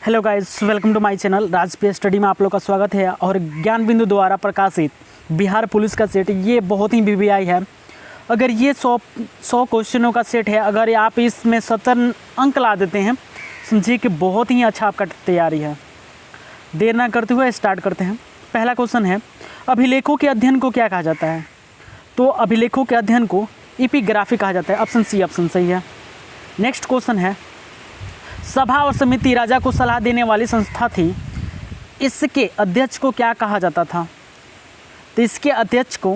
Hello guys, welcome to my channel Raj पे study में आप लोग का स्वागत है। और ज्ञान बिंदु द्वारा प्रकाशित बिहार पुलिस का सेट ये बहुत ही वीवीआई है। अगर ये 100 क्वेश्चनों का सेट है, अगर आप इसमें 70 अंक ला देते हैं, समझिए कि बहुत ही अच्छा आपका तैयारी है। देर ना करते हुए स्टार्ट करते हैं। पहला क्वेश्चन है, अभिलेखों के अध्ययन को क्या कहा जाता है? तो अभिलेखों के अध्ययन को एपिग्राफी कहा जाता है। ऑप्शन सी ऑप्शन सही है। नेक्स्ट क्वेश्चन है, सभा और समिति राजा को सलाह देने वाली संस्था थी, इसके अध्यक्ष को क्या कहा जाता था? तो इसके अध्यक्ष को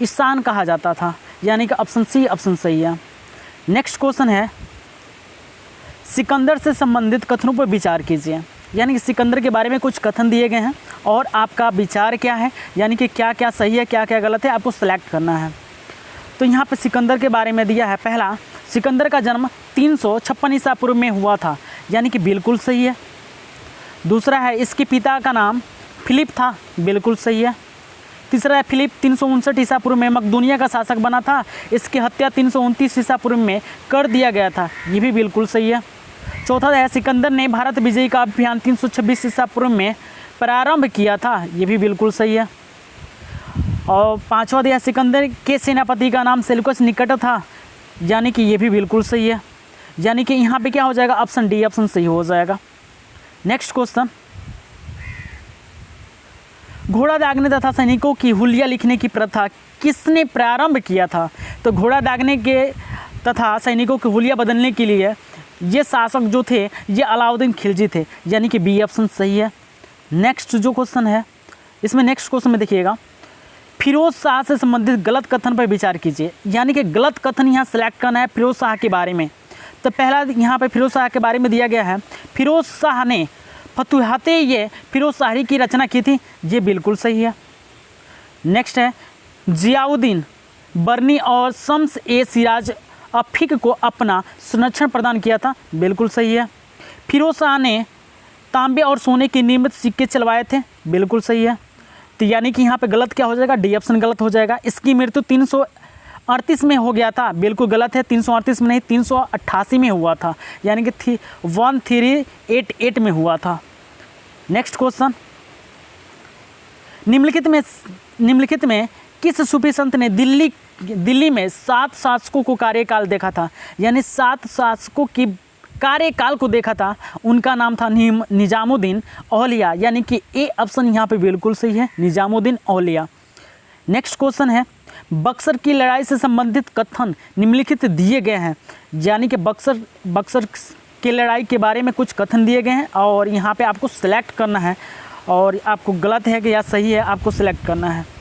ईशान कहा जाता था, यानी कि ऑप्शन सी ऑप्शन सही है। नेक्स्ट क्वेश्चन है, सिकंदर से संबंधित कथनों पर विचार कीजिए। यानी कि सिकंदर के बारे में कुछ कथन दिए गए हैं और आपका विचार क्या है, यानी कि क्या क्या सही है क्या क्या गलत है, आपको सेलेक्ट करना है। तो यहाँ पे सिकंदर के बारे में दिया है, पहला, सिकंदर का जन्म 356 ईसा पूर्व में हुआ था, यानी कि बिल्कुल सही है। दूसरा है, इसके पिता का नाम फिलिप था, बिल्कुल सही है। तीसरा है, फिलिप 359 ईसा पूर्व में मकदूनिया का शासक बना था, इसकी हत्या 329 ईसा पूर्व में कर दिया गया था, ये भी बिल्कुल सही है। चौथा है, सिकंदर ने भारत विजय का अभियान 326 ईसा पूर्व में प्रारंभ किया था, ये भी बिल्कुल सही है। और पाँचवा दिया, सिकंदर के सेनापति का नाम सेल्यूकस निकट था, यानी कि ये भी बिल्कुल सही है। यानी कि यहाँ पे क्या हो जाएगा, ऑप्शन डी ऑप्शन सही हो जाएगा। नेक्स्ट क्वेश्चन, घोड़ा दागने तथा सैनिकों की हुलिया लिखने की प्रथा किसने प्रारंभ किया था? तो घोड़ा दागने के तथा सैनिकों की हुलिया बदलने के लिए ये शासक जो थे ये अलाउद्दीन खिलजी थे, यानी कि बी ऑप्शन सही है। नेक्स्ट जो क्वेश्चन है, इसमें नेक्स्ट क्वेश्चन में देखिएगा, फिरोज शाह से संबंधित गलत कथन पर विचार कीजिए। यानी कि गलत कथन यहाँ सेलेक्ट करना है फिरोज शाह के बारे में। तो पहला यहाँ पे फिरोज शाह के बारे में दिया गया है, फिरोज शाह ने फतुहाते ये फिरोज शाही की रचना की थी, ये बिल्कुल सही है। नेक्स्ट है, जियाउद्दीन बर्नी और शम्स ए सिराज अफीक को अपना संरक्षण प्रदान किया था, बिल्कुल सही है। फिरोज शाह ने तांबे और सोने के निर्मित सिक्के चलवाए थे, बिल्कुल सही है। तो यानी कि यहाँ पे गलत क्या हो जाएगा, डी ऑप्शन गलत हो जाएगा। इसकी मृत्यु 338 में हो गया था, बिल्कुल गलत है। 338 में नहीं, 388 में हुआ था, यानी कि 1388 में हुआ था। नेक्स्ट क्वेश्चन, निम्नलिखित में किस सूफी संत ने दिल्ली में 7 शासकों को कार्यकाल देखा था? यानी 7 शासकों की कार्यकाल को देखा था, उनका नाम था निजामुद्दीन औलिया, यानी कि ए ऑप्शन यहाँ पे बिल्कुल सही है, निजामुद्दीन औलिया। नेक्स्ट क्वेश्चन है, बक्सर की लड़ाई से संबंधित कथन निम्नलिखित दिए गए हैं। यानी कि बक्सर की लड़ाई के बारे में कुछ कथन दिए गए हैं और यहाँ पे आपको सिलेक्ट करना है, और आपको गलत है कि या सही है आपको सिलेक्ट करना है।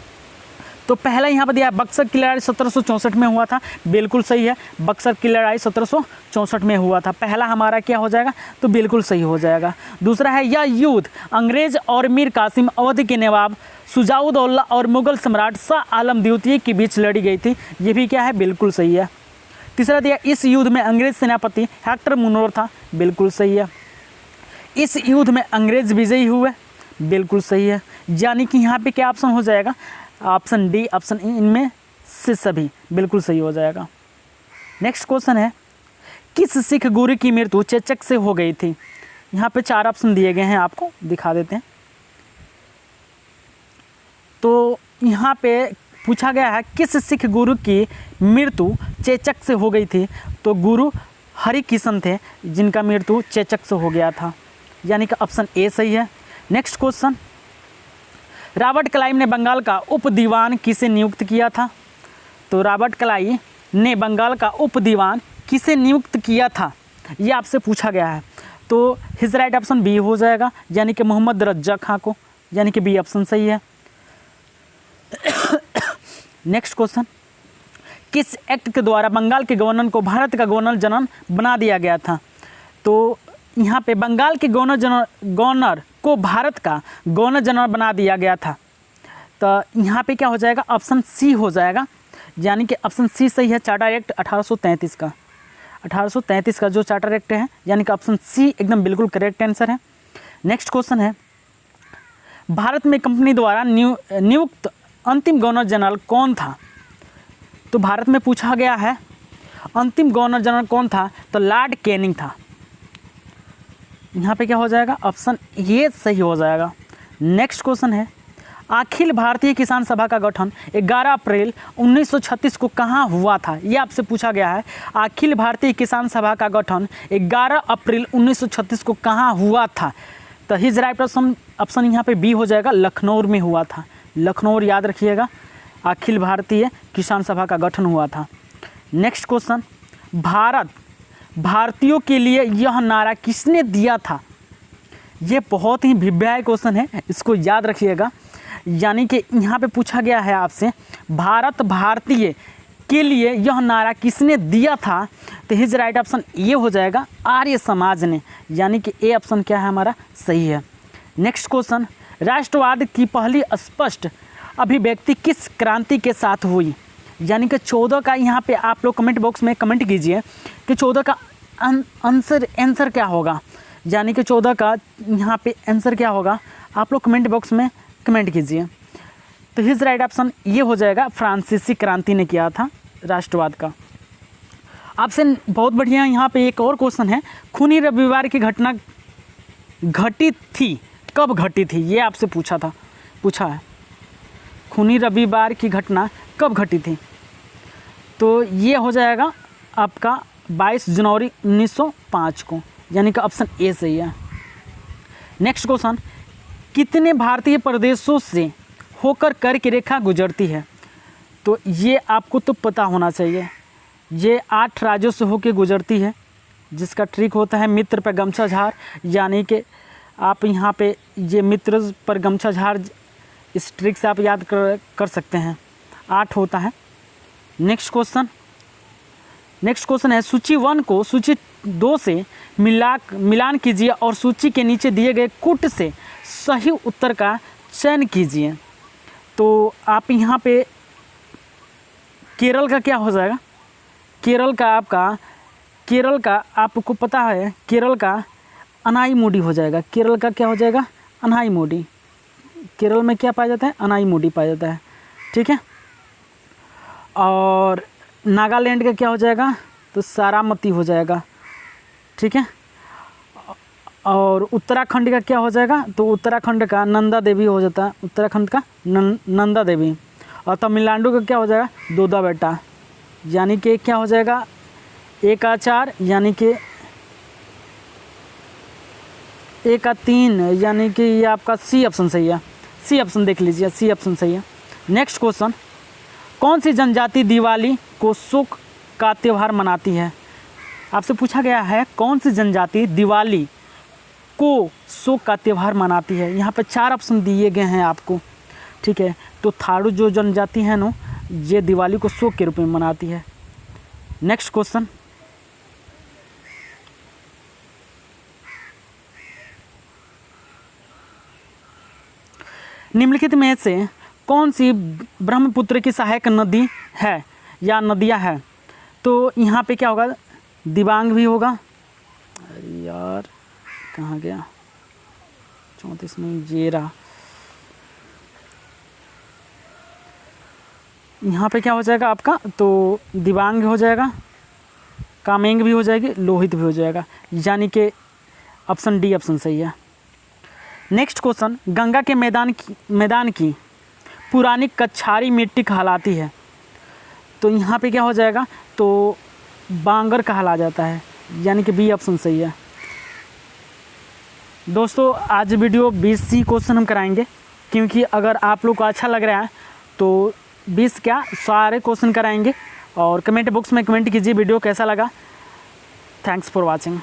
तो पहला यहाँ पर दिया है, बक्सर की लड़ाई 1764 में हुआ था, बिल्कुल सही है। बक्सर की लड़ाई 1764 में हुआ था, पहला हमारा क्या हो जाएगा, तो बिल्कुल सही हो जाएगा। दूसरा है, यह युद्ध अंग्रेज और मीर कासिम अवध के नवाब शुजाउद्दौला और मुगल सम्राट शाह आलम द्वितीय के बीच लड़ी गई थी, ये भी क्या है, बिल्कुल सही है। तीसरा दिया, इस युद्ध में अंग्रेज सेनापति हेक्टर मुनरो था, बिल्कुल सही है। इस युद्ध में अंग्रेज विजयी हुए, बिल्कुल सही है। यानी कि यहाँ पे क्या ऑप्शन हो जाएगा, ऑप्शन डी ऑप्शन ई, इनमें से सभी बिल्कुल सही हो जाएगा। नेक्स्ट क्वेश्चन है, किस सिख गुरु की मृत्यु चेचक से हो गई थी? यहाँ पे 4 ऑप्शन दिए गए हैं, आपको दिखा देते हैं। तो यहाँ पे पूछा गया है, किस सिख गुरु की मृत्यु चेचक से हो गई थी? तो गुरु हरिकिशन थे, जिनका मृत्यु चेचक से हो गया था, यानी कि ऑप्शन ए सही है। नेक्स्ट क्वेश्चन, रॉबर्ट क्लाइव ने बंगाल का उप दीवान किसे नियुक्त किया था? तो रॉबर्ट क्लाइव ने बंगाल का उप दीवान किसे नियुक्त किया था, ये आपसे पूछा गया है। तो हिज राइट ऑप्शन बी हो जाएगा, यानी कि मोहम्मद रज्जा खां को, यानी कि बी ऑप्शन सही है। नेक्स्ट क्वेश्चन, किस एक्ट के द्वारा बंगाल के गवर्नर को भारत का गवर्नर जनरल बना दिया गया था? तो यहाँ पे बंगाल के गवर्नर को भारत का गवर्नर जनरल बना दिया गया था। तो यहाँ पे क्या हो जाएगा, ऑप्शन सी हो जाएगा, यानी कि ऑप्शन सी सही है। चार्टर एक्ट 1833 का जो चार्टर एक्ट है, यानी कि ऑप्शन सी एकदम बिल्कुल करेक्ट आंसर है। नेक्स्ट क्वेश्चन है, भारत में कंपनी द्वारा नियुक्त अंतिम गवर्नर जनरल कौन था? तो भारत में पूछा गया है अंतिम गवर्नर जनरल कौन था, तो लॉर्ड कैनिंग था। यहाँ पे क्या हो जाएगा, ऑप्शन ये सही हो जाएगा। नेक्स्ट क्वेश्चन है, अखिल भारतीय किसान सभा का गठन 11 अप्रैल 1936 को कहाँ हुआ था? ये आपसे पूछा गया है। अखिल भारतीय किसान सभा का गठन 11 अप्रैल 1936 को कहाँ हुआ था? तो हिज राइट ऑप्शन यहाँ पे बी हो जाएगा, लखनऊ में हुआ था। लखनऊ याद रखिएगा, अखिल भारतीय किसान सभा का गठन हुआ था। नेक्स्ट क्वेश्चन, भारतीयों के लिए यह नारा किसने दिया था? ये बहुत ही भिव्य क्वेश्चन है, इसको याद रखिएगा। यानी कि यहाँ पे पूछा गया है आपसे, भारत भारतीय के लिए यह नारा किसने दिया था? तो हिज राइट ऑप्शन ये हो जाएगा, आर्य समाज ने। यानी कि ए ऑप्शन क्या है हमारा, सही है। नेक्स्ट क्वेश्चन, राष्ट्रवाद की पहली स्पष्ट अभिव्यक्ति किस क्रांति के साथ हुई? यानी कि 14 का यहाँ पे आप लोग कमेंट बॉक्स में कमेंट कीजिए कि 14 का आंसर क्या होगा। यानी कि 14 का यहाँ पे आंसर क्या होगा, आप लोग कमेंट बॉक्स में कमेंट कीजिए। तो हिज राइट ऑप्शन ये हो जाएगा, फ्रांसीसी क्रांति ने किया था राष्ट्रवाद का। आपसे बहुत बढ़िया यहाँ पे एक और क्वेश्चन है, खूनी रविवार की घटना घटी थी, कब घटी थी? ये आपसे पूछा है, खूनी रविवार की घटना कब घटी थी? तो ये हो जाएगा आपका 22 जनवरी 1905 को। यानी कि ऑप्शन ए सही है। नेक्स्ट क्वेश्चन, कितने भारतीय प्रदेशों से होकर कर की रेखा गुजरती है? तो ये आपको तो पता होना चाहिए, ये 8 राज्यों से होकर गुजरती है, जिसका ट्रिक होता है मित्र पर गमछा झार। यानी कि आप यहाँ पे ये मित्र पर गमछा झार, इस ट्रिक से आप याद कर सकते हैं, 8 होता है। नेक्स्ट क्वेश्चन है, सूची 1 को सूची 2 से मिलान कीजिए और सूची के नीचे दिए गए कूट से सही उत्तर का चयन कीजिए। तो आप यहाँ पे केरल का क्या हो जाएगा, केरल का आपको पता है, केरल का अनाईमुडी हो जाएगा। केरल का क्या हो जाएगा, अनाईमुडी। केरल में क्या पाया जाता है, अनाईमुडी पाया जाता है, ठीक है। और नागालैंड का क्या हो जाएगा, तो सारामती हो जाएगा, ठीक है। और उत्तराखंड का क्या हो जाएगा, तो उत्तराखंड का नंदा देवी हो जाता है, उत्तराखंड का नंदा देवी। और तमिलनाडु का क्या हो जाएगा, दोदा बेटा। यानी कि क्या हो जाएगा, एक का 4, यानी कि एक का 3, यानी कि ये आपका सी ऑप्शन सही है। सी ऑप्शन देख लीजिए, सी ऑप्शन सही है। नेक्स्ट क्वेश्चन, कौन सी जनजाति दिवाली को शोक का त्यौहार मनाती है? आपसे पूछा गया है, कौन सी जनजाति दिवाली को शोक का त्यौहार मनाती है? यहाँ पे 4 ऑप्शन दिए गए हैं आपको, ठीक है। तो थारू जो जनजाति है ना, ये दिवाली को शोक के रूप में मनाती है। नेक्स्ट क्वेश्चन, निम्नलिखित में से कौन सी ब्रह्मपुत्र की सहायक नदी है या नदियाँ है? तो यहाँ पे क्या होगा, दिबांग भी होगा। अरे यार कहाँ गया, 34 में ये रहा। यहाँ पे क्या हो जाएगा आपका, तो दिबांग भी हो जाएगा, कामेंग भी हो जाएगी, लोहित भी हो जाएगा। यानी कि ऑप्शन डी ऑप्शन सही है। नेक्स्ट क्वेश्चन, गंगा के मैदान की पुरानी कछारी मिट्टी कहलाती है? तो यहाँ पे क्या हो जाएगा, तो बांगर कहला जाता है। यानी कि बी ऑप्शन सही है। दोस्तों आज वीडियो 20 ही क्वेश्चन हम कराएंगे, क्योंकि अगर आप लोग को अच्छा लग रहा है तो 20 क्या सारे क्वेश्चन कराएंगे। और कमेंट बॉक्स में कमेंट कीजिए वीडियो कैसा लगा। Thanks for watching.